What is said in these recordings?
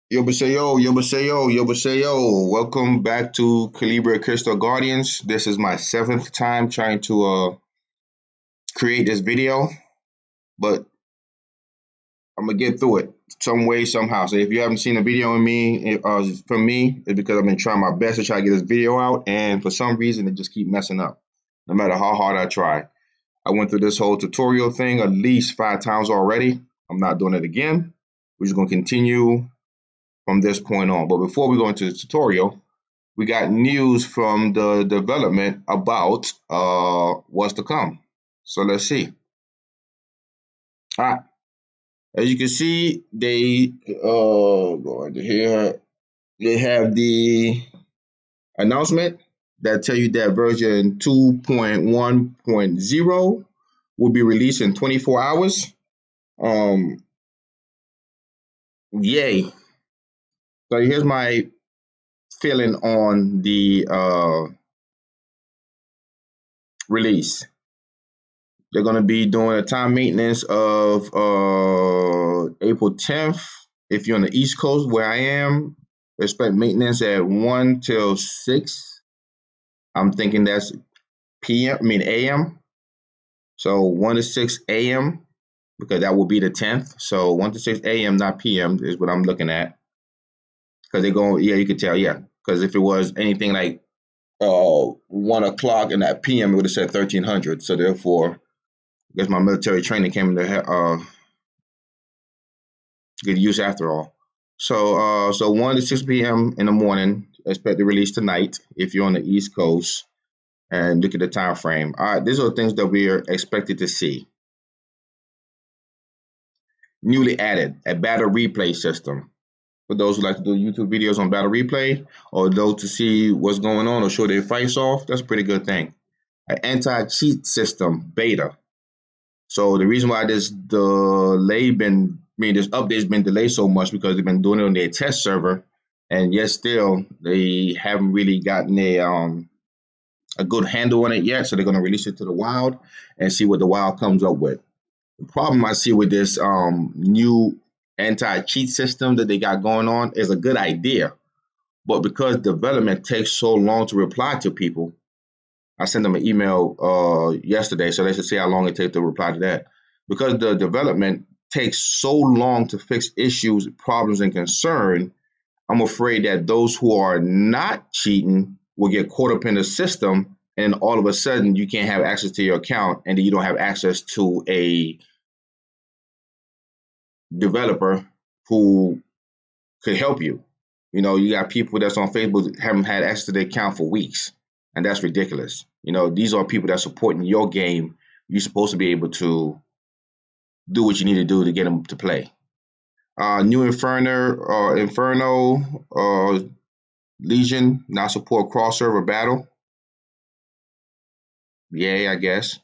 Yo. Welcome back to Calibria Crystal Guardians. This is my seventh time trying to create this video, but I'm gonna get through it some way, somehow. So if you haven't seen a video of me from me, it's because I've been trying my best to try to get this video out, and for some reason it just keep messing up, no matter how hard I try. I went through this whole tutorial thing at least 5 times already. I'm not doing it again. We're just gonna continue from this point on. But before we go into the tutorial, we got news from the development about what's to come. So let's see. All right. As you can see, they go into here. They have the announcement that tell you that version 2.1.0 will be released in 24 hours. Um, Yay. So here's my feeling on the release. They're going to be doing a time maintenance of April 10th. If you're on the East Coast, where I am, expect maintenance at 1 till 6. I'm thinking that's AM. So 1 to 6 AM, because that will be the 10th. So 1 to 6 AM, not PM, is what I'm looking at. Because they're going, yeah, you can tell, yeah. Because if it was anything like 1 o'clock in that PM, it would have said 1300. So therefore, I guess my military training came into good use after all. So 1 to 6 p.m. in the morning. Expect the release tonight if you're on the East Coast. And look at the time frame. All right, these are things that we are expected to see. Newly added, a battle replay system. For those who like to do YouTube videos on battle replay, or those to see what's going on or show their fights off, that's a pretty good thing. An anti-cheat system beta. So the reason why this update's been delayed so much because they've been doing it on their test server, and yet still they haven't really gotten a good handle on it yet. So they're going to release it to the wild and see what the wild comes up with. The problem I see with this new anti-cheat system that they got going on is a good idea, but because development takes so long to reply to people, I sent them an email yesterday, so they should see how long it takes to reply to that. Because the development takes so long to fix issues, problems, and concern, I'm afraid that those who are not cheating will get caught up in the system, and all of a sudden you can't have access to your account, and then you don't have access to a developer who could help you. You know, you got people that's on Facebook that haven't had access to their account for weeks, and that's ridiculous. You know, these are people that supporting your game. You're supposed to be able to do what you need to do to get them to play. New Inferno Legion now support cross server battle. Yay, I guess.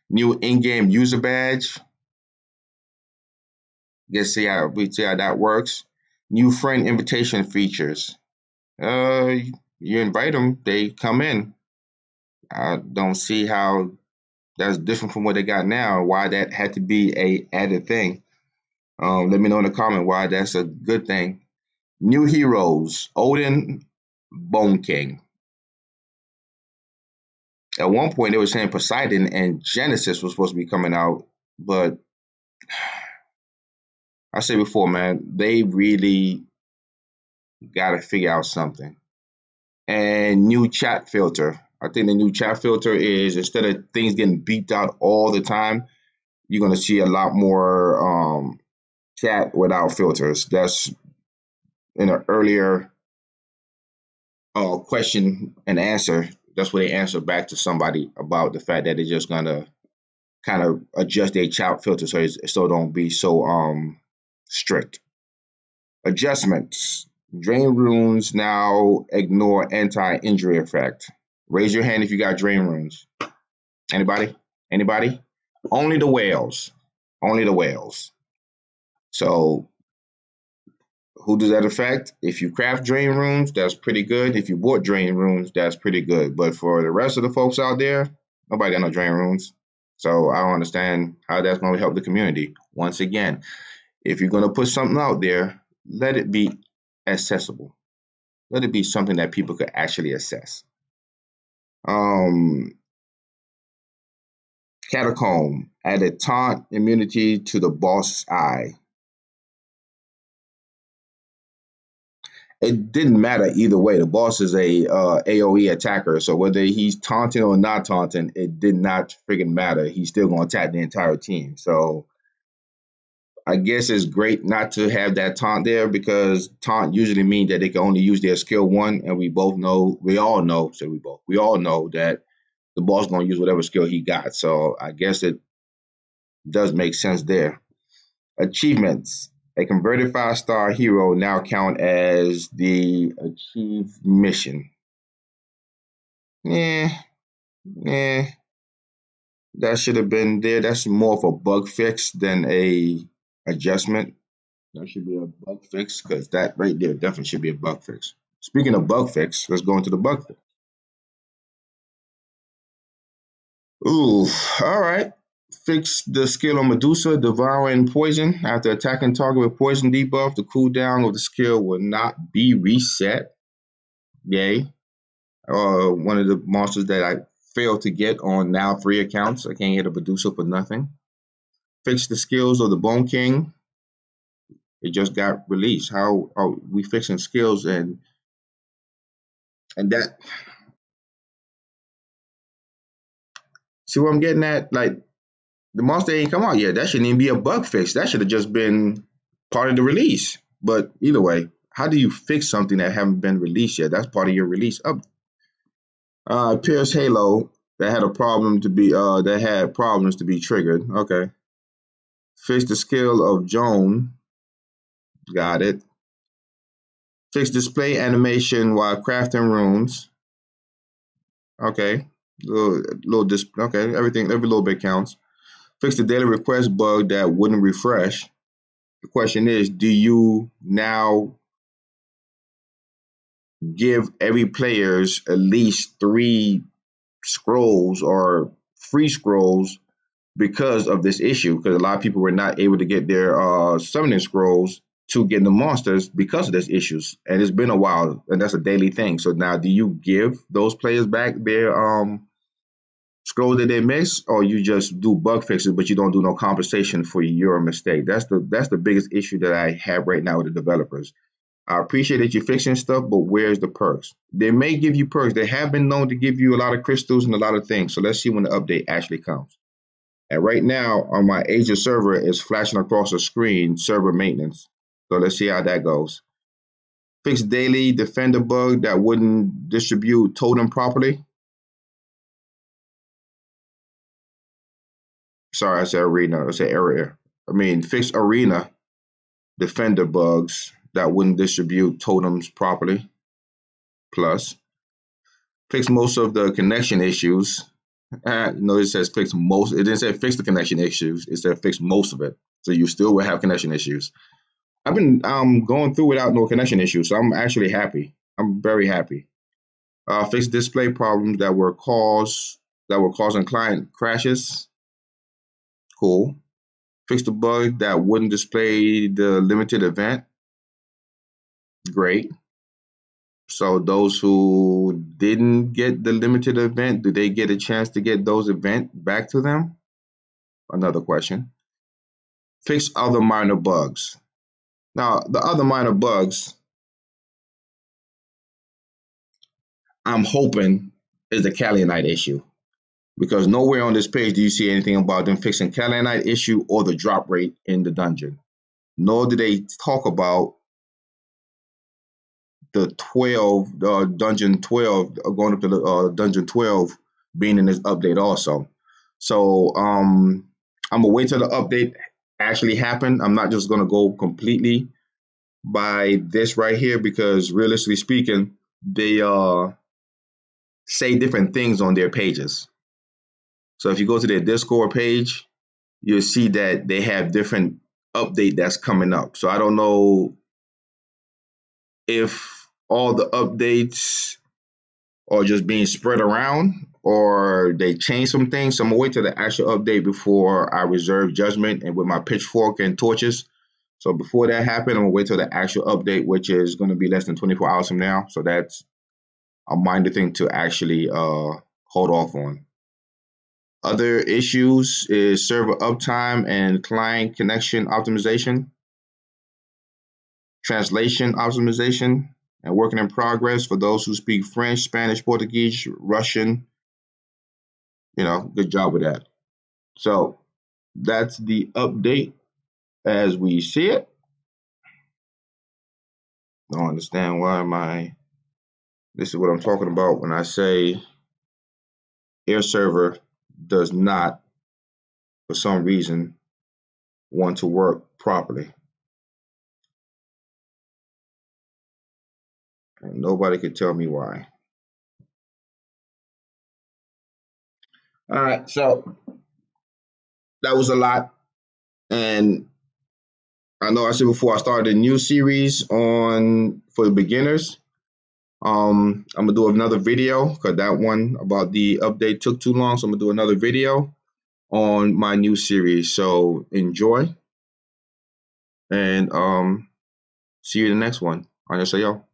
New in-game user badge. Guess see how that works. New friend invitation features. You invite them, they come in. I don't see how that's different from what they got now. Why that had to be a added thing. Let me know in the comment why that's a good thing. New heroes: Odin, Bone King. At one point, they were saying Poseidon and Genesis was supposed to be coming out, but I said before, man, they really got to figure out something. And new chat filter. I think the new chat filter is, instead of things getting beeped out all the time, you're going to see a lot more chat without filters. That's in an earlier question and answer. That's where they answer back to somebody about the fact that they're just going to kind of adjust their chat filter so don't be so strict. Adjustments. Drain runes now ignore anti-injury effect. Raise your hand if you got drain runes. Anybody? Anybody? Only the whales. Only the whales. So who does that affect? If you craft drain runes, that's pretty good. If you bought drain runes, that's pretty good. But for the rest of the folks out there, nobody got no drain runes. So I don't understand how that's going to help the community. Once again, if you're going to put something out there, let it be accessible. Let it be something that people could actually assess. Um, Catacomb added taunt immunity to the boss's eye. It didn't matter either way. The boss is a AOE attacker, so whether he's taunting or not taunting, it did not friggin' matter. He's still going to attack the entire team. So I guess it's great not to have that taunt there because taunt usually means that they can only use their skill one, and we all know that the boss gonna use whatever skill he got. So I guess it does make sense there. Achievements. A converted 5-star hero now count as the achieved mission. Yeah, yeah, that should have been there. That's more of a bug fix than a adjustment. That should be a bug fix because that right there definitely should be a bug fix. Speaking of bug fix, let's go into the bug fix. Ooh, all right. Fix the skill on Medusa, devouring poison. After attacking target with poison debuff, the cooldown of the skill will not be reset. Yay. One of the monsters that I failed to get on now 3 accounts. I can't get a Medusa for nothing. Fix the skills of the Bone King. It just got released. How are we fixing skills and that see what I'm getting at? Like the monster ain't come out yet. That shouldn't even be a bug fix. That should have just been part of the release. But either way, how do you fix something that haven't been released yet? That's part of your release up. Pierce Halo that had a problem to be that had problems to be triggered. Okay. Fix the skill of Joan. Got it. Fix display animation while crafting runes. Okay. Okay, every little bit counts. Fix the daily request bug that wouldn't refresh. The question is, do you now give every players at least 3 scrolls or free scrolls because of this issue? Because a lot of people were not able to get their summoning scrolls to get the monsters because of this issues. And it's been a while, and that's a daily thing. So now do you give those players back their scroll that they miss, or you just do bug fixes, but you don't do no compensation for your mistake? That's the biggest issue that I have right now with the developers. I appreciate that you're fixing stuff, but where's the perks? They may give you perks. They have been known to give you a lot of crystals and a lot of things. So let's see when the update actually comes. And right now on my agent server, it's flashing across the screen, server maintenance. So let's see how that goes. Fix daily defender bug that wouldn't distribute totem properly. Sorry, I said arena. I said area. I mean, fix arena defender bugs that wouldn't distribute totems properly. Plus, fix most of the connection issues. No, it says fix most. It didn't say fix the connection issues. It said fix most of it. So you still will have connection issues. I've been going through without no connection issues, so I'm actually happy. I'm very happy. Fix display problems that were causing client crashes. Cool. Fix the bug that wouldn't display the limited event. Great. So those who didn't get the limited event, do they get a chance to get those event back to them? Another question. Fix other minor bugs. Now, the other minor bugs, I'm hoping, is the Kalianite issue. Because nowhere on this page do you see anything about them fixing Kalianite issue or the drop rate in the dungeon. Nor do they talk about the 12, dungeon 12, going up to the dungeon 12 being in this update also. So I'm gonna wait till the update actually happen. I'm not just gonna go completely by this right here because realistically speaking, they say different things on their pages. So if you go to their Discord page, you'll see that they have different update that's coming up. So I don't know if all the updates are just being spread around or they change some things. So I'm gonna wait till the actual update before I reserve judgment and with my pitchfork and torches So before that happened, I'm gonna wait till the actual update, which is gonna be less than 24 hours from now. So that's a minor thing to actually hold off on. Other issues is server uptime and client connection optimization, translation optimization, and working in progress for those who speak French, Spanish, Portuguese, Russian. Good job with that. So that's the update as we see it. I don't understand why this is what I'm talking about when I say air server does not, for some reason, want to work properly. And nobody could tell me why. All right, so that was a lot. And I know I said before I started a new series on for the beginners. I'm gonna do another video because that one about the update took too long. So I'm gonna do another video on my new series. So enjoy and see you in the next one. 안녕하세요.